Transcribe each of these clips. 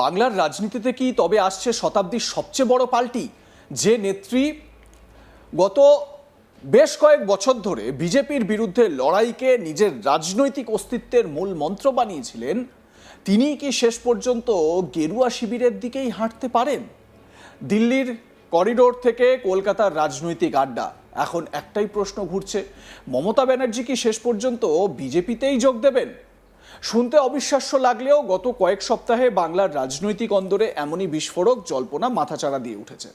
বাংলার রাজনীতিতে কি তবে আসছে শতাব্দীর সবচেয়ে বড় পাল্টি? যে নেত্রী গত বেশ কয়েক বছর ধরে বিজেপির বিরুদ্ধে লড়াইকে নিজের রাজনৈতিক অস্তিত্বের মূল মন্ত্র বানিয়েছিলেন, তিনি কি শেষ পর্যন্ত গেরুয়া শিবিরের দিকেই হাঁটতে পারেন? দিল্লির করিডোর থেকে কলকাতার রাজনৈতিক আড্ডা, এখন একটাই প্রশ্ন ঘুরছে, মমতা ব্যানার্জি কি শেষ পর্যন্ত বিজেপিতেই যোগ দেবেন? শুনতে অবিশ্বাস্য লাগলেও গত কয়েক সপ্তাহে বাংলার রাজনৈতিক অন্দরে এমনই বিস্ফোরক জল্পনা মাথাচাড়া দিয়ে উঠেছে।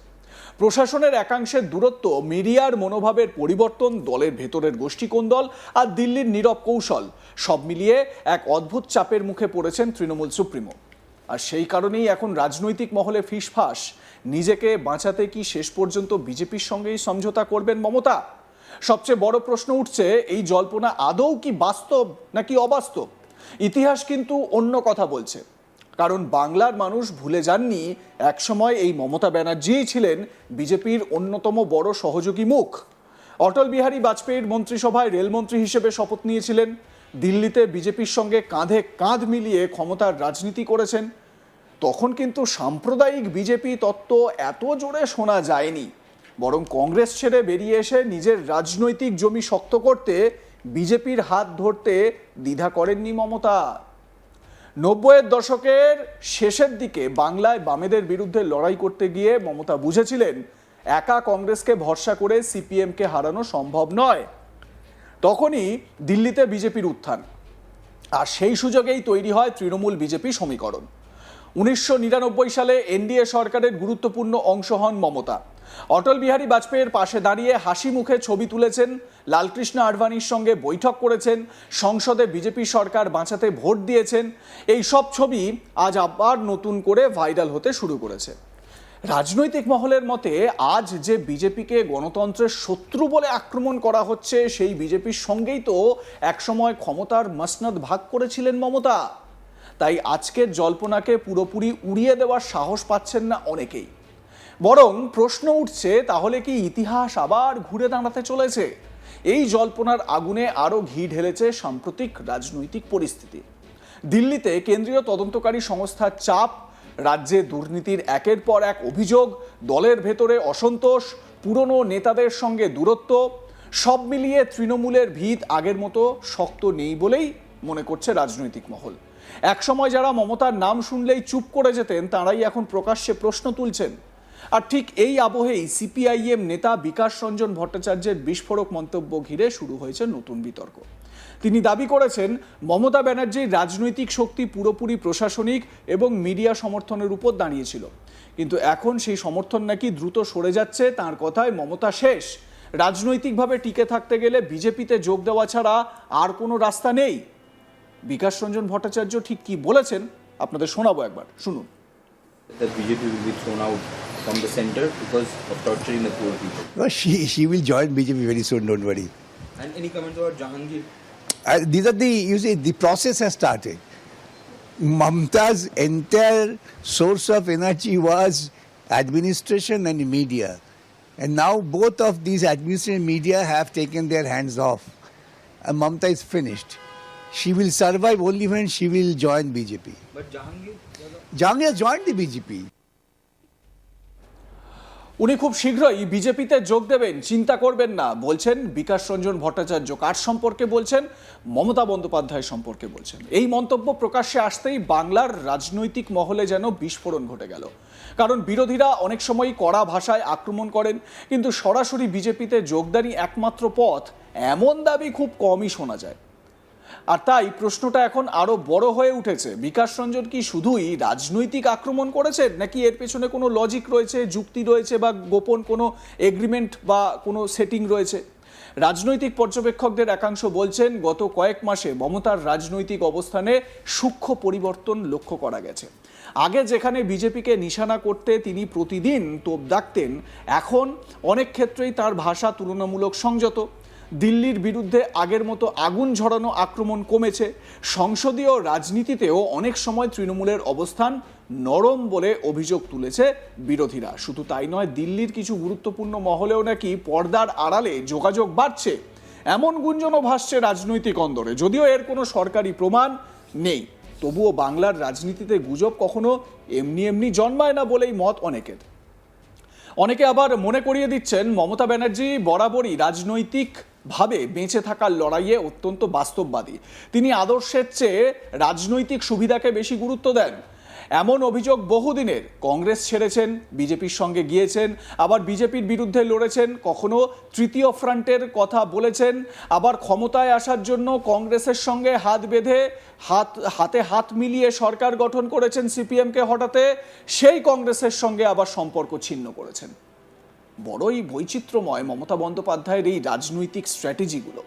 প্রশাসনের একাংশের দূরত্ব, মিডিয়ার মনোভাবের পরিবর্তন, দলের ভেতরের গোষ্ঠীকোন্দল আর দিল্লির নীরব কৌশল, সব মিলিয়ে এক অদ্ভুত চাপের মুখে পড়েছেন তৃণমূল সুপ্রিমো। আর সেই কারণেই এখন রাজনৈতিক মহলে ফিসফাস, নিজেকে বাঁচাতে কি শেষ পর্যন্ত বিজেপির সঙ্গেই সমঝোতা করবেন মমতা? সবচেয়ে বড় প্রশ্ন উঠছে, এই জল্পনা আদৌ কি বাস্তব নাকি অবাস্তব? ইতিহাস কিন্তু অন্য কথা বলছে। কারণ বাংলার মানুষ ভুলে যাননি, একসময় এই মমতা ব্যানার্জিই ছিলেন বিজেপির অন্যতম বড় সহযোগী মুখ। অটল বিহারী বাজপেয়ীর মন্ত্রিসভায় রেলমন্ত্রী হিসেবে শপথ নিয়েছিলেন, দিল্লিতে বিজেপির সঙ্গে কাঁধে কাঁধ মিলিয়ে ক্ষমতার রাজনীতি করেছেন। তখন কিন্তু সাম্প্রদায়িক বিজেপি তত্ত্ব এত জোরে শোনা যায়নি, বরং কংগ্রেস ছেড়ে বেরিয়ে এসে নিজের রাজনৈতিক জমি শক্ত করতে বিজেপির হাত ধরতে দ্বিধা করেননি মমতা। ৯০-এর দশকের শেষের দিকে বাংলায় বামেদের বিরুদ্ধে লড়াই করতে গিয়ে মমতা বুঝেছিলেন, একা কংগ্রেসকে ভরসা করে সিপিএমকে হারানো সম্ভব নয়। তখনই দিল্লিতে বিজেপির উত্থান, আর সেই সুযোগেই তৈরি হয় তৃণমূল বিজেপি সমীকরণ। ১৯৯৯ সালে এনডিএ সরকারের গুরুত্বপূর্ণ অংশ হন মমতা। অটল বিহারী বাজপেয়ীর পাশে দাঁড়িয়ে হাসি মুখে ছবি তুলেছেন, লালকৃষ্ণ আডবাণীর সঙ্গে বৈঠক করেছেন, সংসদে বিজেপি সরকার বাঁচাতে ভোট দিয়েছেন। এই সব ছবি আজ আবার নতুন করে ভাইরাল হতে শুরু করেছে। রাজনৈতিক মহলের মতে, আজ যে বিজেপিকে গণতন্ত্রের শত্রু বলে আক্রমণ করা হচ্ছে, সেই বিজেপির সঙ্গেই তো একসময় ক্ষমতার মসনদ ভাগ করেছিলেন মমতা। তাই আজকের জল্পনাকে পুরোপুরি উড়িয়ে দেওয়ার সাহস পাচ্ছেন না অনেকেই। বরং প্রশ্ন উঠছে, তাহলে কি ইতিহাস আবার ঘুরে দাঁড়াতে চলেছে? এই জল্পনার আগুনে আরও ঘি ঢেলেছে সাম্প্রতিক রাজনৈতিক পরিস্থিতি। দিল্লিতে কেন্দ্রীয় তদন্তকারী সংস্থার চাপ, রাজ্যে দুর্নীতির একের পর এক অভিযোগ, দলের ভেতরে অসন্তোষ, পুরনো নেতাদের সঙ্গে দূরত্ব, সব মিলিয়ে তৃণমূলের ভিত আগের মতো শক্ত নেই বলেই মনে করছে রাজনৈতিক মহল। একসময় যারা মমতার নাম শুনলেই চুপ করে যেতেন, তাঁরাই এখন প্রকাশ্যে প্রশ্ন তুলছেন। আর ঠিক এই আবহেই সিপিআইএম নেতা বিকাশ রঞ্জন ভট্টাচার্যের বিস্ফোরক মন্তব্য ঘিরে শুরু হয়েছে নতুন বিতর্ক। তিনি দাবি করেছেন, মমতা ব্যানার্জির রাজনৈতিক শক্তি পুরোপুরি প্রশাসনিক এবং মিডিয়া সমর্থনের উপর দাঁড়িয়েছিল, কিন্তু এখন সেই সমর্থন নাকি দ্রুত সরে যাচ্ছে। তাঁর কথায় মমতা শেষ, রাজনৈতিকভাবে টিকে থাকতে গেলে বিজেপিতে যোগ দেওয়া ছাড়া আর কোনো রাস্তা নেই। বিকাশ রঞ্জন ভট্টাচার্য ঠিক কি বলেছেন আপনাদের শোনাবো, একবার শুনুন। That BJP will be thrown out from the center because of torturing the poor people. No, she will join BJP very soon, don't worry. And any comments about Jahangir? These are you see, the process has started. Mamta's entire source of energy was administration and media. And now both of these administration and media have taken their hands off. And Mamta is finished. She will survive only when she will join BJP. But Jahangir? Jahangir has joined the BJP. উনি খুব শীঘ্রই বিজেপিতে যোগ দেবেন, চিন্তা করবেন না, বলছেন বিকাশ রঞ্জন ভট্টাচার্য। কার সম্পর্কে বলছেন? মমতা বন্দ্যোপাধ্যায় সম্পর্কে বলছেন। এই মন্তব্য প্রকাশ্যে আসতেই বাংলার রাজনৈতিক মহলে যেন বিস্ফোরণ ঘটে গেল। কারণ বিরোধীরা অনেক সময় কড়া ভাষায় আক্রমণ করেন, কিন্তু সরাসরি বিজেপিতে যোগদানই একমাত্র পথ, এমন দাবি খুব কমই শোনা যায়। আর তাই প্রশ্নটা এখন আরো বড় হয়ে উঠেছে, বিকাশ রঞ্জন কি শুধুই রাজনৈতিক আক্রমণ করেছেন, নাকি এর পেছনে কোনো লজিক রয়েছে, যুক্তি রয়েছে, বা গোপন কোনো এগ্রিমেন্ট বা কোনো সেটিং রয়েছে? রাজনৈতিক পর্যবেক্ষকদের একাংশ বলছেন, গত কয়েক মাসে মমতার রাজনৈতিক অবস্থানে সূক্ষ্ম পরিবর্তন লক্ষ্য করা গেছে। আগে যেখানে বিজেপিকে নিশানা করতে তিনি প্রতিদিন তোপ দাগতেন, এখন অনেক ক্ষেত্রেই তার ভাষা তুলনামূলক সংযত। দিল্লির বিরুদ্ধে আগের মতো আগুন ঝরানো আক্রমণ কমেছে। সংসদীয় রাজনীতিতেও অনেক সময় তৃণমূলের অবস্থান নরম বলে অভিযোগ তুলেছে বিরোধীরা। শুধু তাই নয়, দিল্লির কিছু গুরুত্বপূর্ণ মহলেও নাকি পর্দার আড়ালে যোগাযোগ বাড়ছে, এমন গুঞ্জনও ভাসছে রাজনৈতিক অন্দরে, যদিও এর কোনো সরকারি প্রমাণ নেই। তবুও বাংলার রাজনীতিতে গুজব কখনো এমনি এমনি জন্মায় না বলেই মত অনেকের। অনেকে আবার মনে করিয়ে দিচ্ছেন মমতা ব্যানার্জি বরাবরই রাজনৈতিকভাবে বেঁচে থাকার লড়াইয়ে অত্যন্ত বাস্তববাদী। তিনি আদর্শের চেয়ে রাজনৈতিক সুবিধাকে বেশি গুরুত্ব দেন। এমন অভিযোগ বহুদিনের। কংগ্রেস ছেড়েছেন, বিজেপির সঙ্গে গিয়েছেন, আবার বিজেপির বিরুদ্ধে লড়েছেন, কখনো তৃতীয় ফ্রন্টের কথা বলেছেন, আবার ক্ষমতায় আসার জন্য কংগ্রেসের সঙ্গে হাত বেঁধে হাতে হাত মিলিয়ে সরকার গঠন করেছেন সিপিএমকে হটাতে, সেই কংগ্রেসের সঙ্গে আবার সম্পর্ক ছিন্ন করেছেন। বড়ই বৈচিত্র্যময় মমতা বন্দ্যোপাধ্যায়ের এই রাজনৈতিক স্ট্র্যাটেজিগুলো।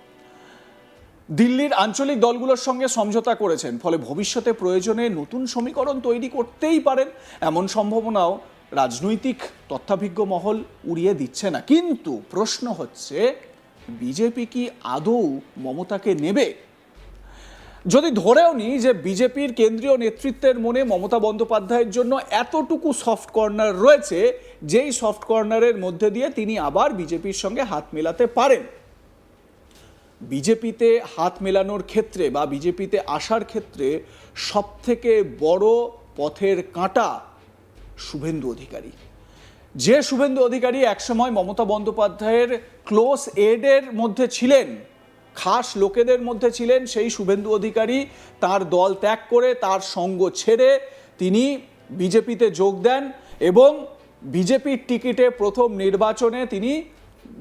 দিল্লির আঞ্চলিক দলগুলোর সঙ্গে সমঝোতা করেছেন, ফলে ভবিষ্যতে প্রয়োজনে নতুন সমীকরণ তৈরি করতেই পারেন, এমন সম্ভাবনাও রাজনৈতিক তথ্যাভিজ্ঞ মহল উড়িয়ে দিচ্ছে না। কিন্তু প্রশ্ন হচ্ছে, বিজেপি কি আদৌ মমতাকে নেবে? যদি ধরেও নিই যে বিজেপির কেন্দ্রীয় নেতৃত্বের মনে মমতা বন্দ্যোপাধ্যায়ের জন্য এতটুকু সফট কর্নার রয়েছে, যেই সফট কর্নারের মধ্যে দিয়ে তিনি আবার বিজেপির সঙ্গে হাত মেলাতে পারেন, বিজেপিতে হাত মেলানোর ক্ষেত্রে বা বিজেপিতে আসার ক্ষেত্রে সবথেকে বড় পথের কাঁটা শুভেন্দু অধিকারী। যে শুভেন্দু অধিকারী একসময় মমতা বন্দ্যোপাধ্যায়ের ক্লোজ এডের মধ্যে ছিলেন, খাস লোকেদের মধ্যে ছিলেন, সেই শুভেন্দু অধিকারী তার দল ত্যাগ করে, তার সঙ্গ ছেড়ে তিনি বিজেপিতে যোগ দেন এবং বিজেপির টিকিটে প্রথম নির্বাচনে তিনি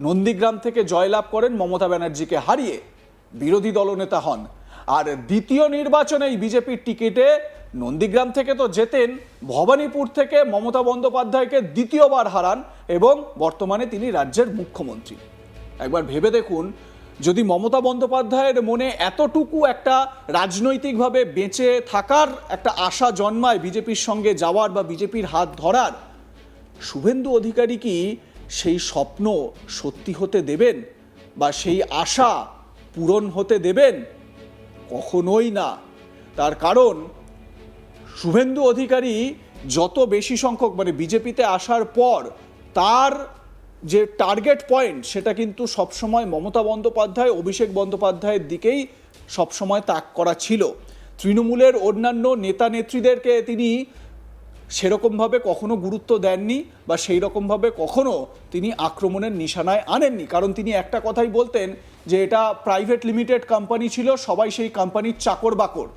নন্দীগ্রাম থেকে জয়লাভ করেন, মমতা ব্যানার্জিকে হারিয়ে বিরোধী দলনেতা হন। আর দ্বিতীয় নির্বাচনেই বিজেপির টিকিটে নন্দীগ্রাম থেকে তো জেতেন, ভবানীপুর থেকে মমতা বন্দ্যোপাধ্যায়কে দ্বিতীয়বার হারান এবং বর্তমানে তিনি রাজ্যের মুখ্যমন্ত্রী। একবার ভেবে দেখুন, যদি মমতা বন্দ্যোপাধ্যায়ের মনে এতটুকু একটা রাজনৈতিকভাবে বেঁচে থাকার একটা আশা জন্মায় বিজেপির সঙ্গে যাওয়ার বা বিজেপির হাত ধরার, শুভেন্দু অধিকারী কি সেই স্বপ্ন সত্যি হতে দেবেন বা সেই আশা পূরণ হতে দেবেন? কখনোই না। তার কারণ শুভেন্দু অধিকারী যত বেশি সংখ্যক বিজেপিতে আসার পর তার যে টার্গেট পয়েন্ট, সেটা কিন্তু সবসময় মমতা বন্দ্যোপাধ্যায়, অভিষেক বন্দ্যোপাধ্যায়ের দিকেই সবসময় তাক করা ছিল। তৃণমূলের অন্যান্য নেতা নেত্রীদেরকে তিনি সেরকমভাবে কখনো গুরুত্ব দেননি বা সেই রকমভাবে কখনো তিনি আক্রমণের নিশানায় আনেননি। কারণ তিনি একটা কথাই বলতেন যে এটা প্রাইভেট লিমিটেড কোম্পানি ছিল, সবাই সেই কোম্পানির চাকর বাকর।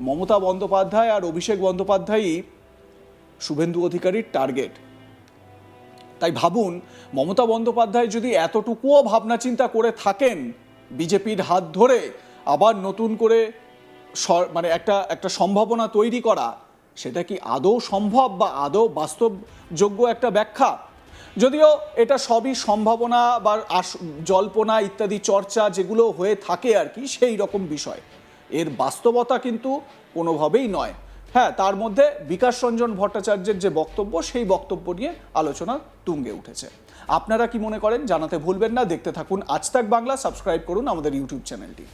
মমতা বন্দ্যোপাধ্যায় আর অভিষেক বন্দ্যোপাধ্যায়ই শুভেন্দু অধিকারীর টার্গেট। তাই ভাবুন, মমতা বন্দ্যোপাধ্যায় যদি এতটুকুও ভাবনা চিন্তা করে থাকেন বিজেপির হাত ধরে আবার নতুন করে একটা সম্ভাবনা তৈরি করা, সেটা কি আদৌ সম্ভব বা আদৌ বাস্তবযোগ্য একটা ব্যাখ্যা? যদিও এটা সবই সম্ভাবনা বা জল্পনা ইত্যাদি চর্চা যেগুলো হয়ে থাকে আর কি, সেই রকম বিষয়। এর বাস্তবতা কিন্তু কোনোভাবেই নয়। হ্যাঁ, তার মধ্যে বিকাশ রঞ্জন ভট্টাচার্যের যে বক্তব্য, সেই বক্তব্য নিয়ে আলোচনা তুঙ্গে উঠেছে। আপনারা কি মনে করেন জানাতে ভুলবেন না। দেখতে থাকুন আজ তাক বাংলা, সাবস্ক্রাইব করুন আমাদের ইউটিউব চ্যানেলটি।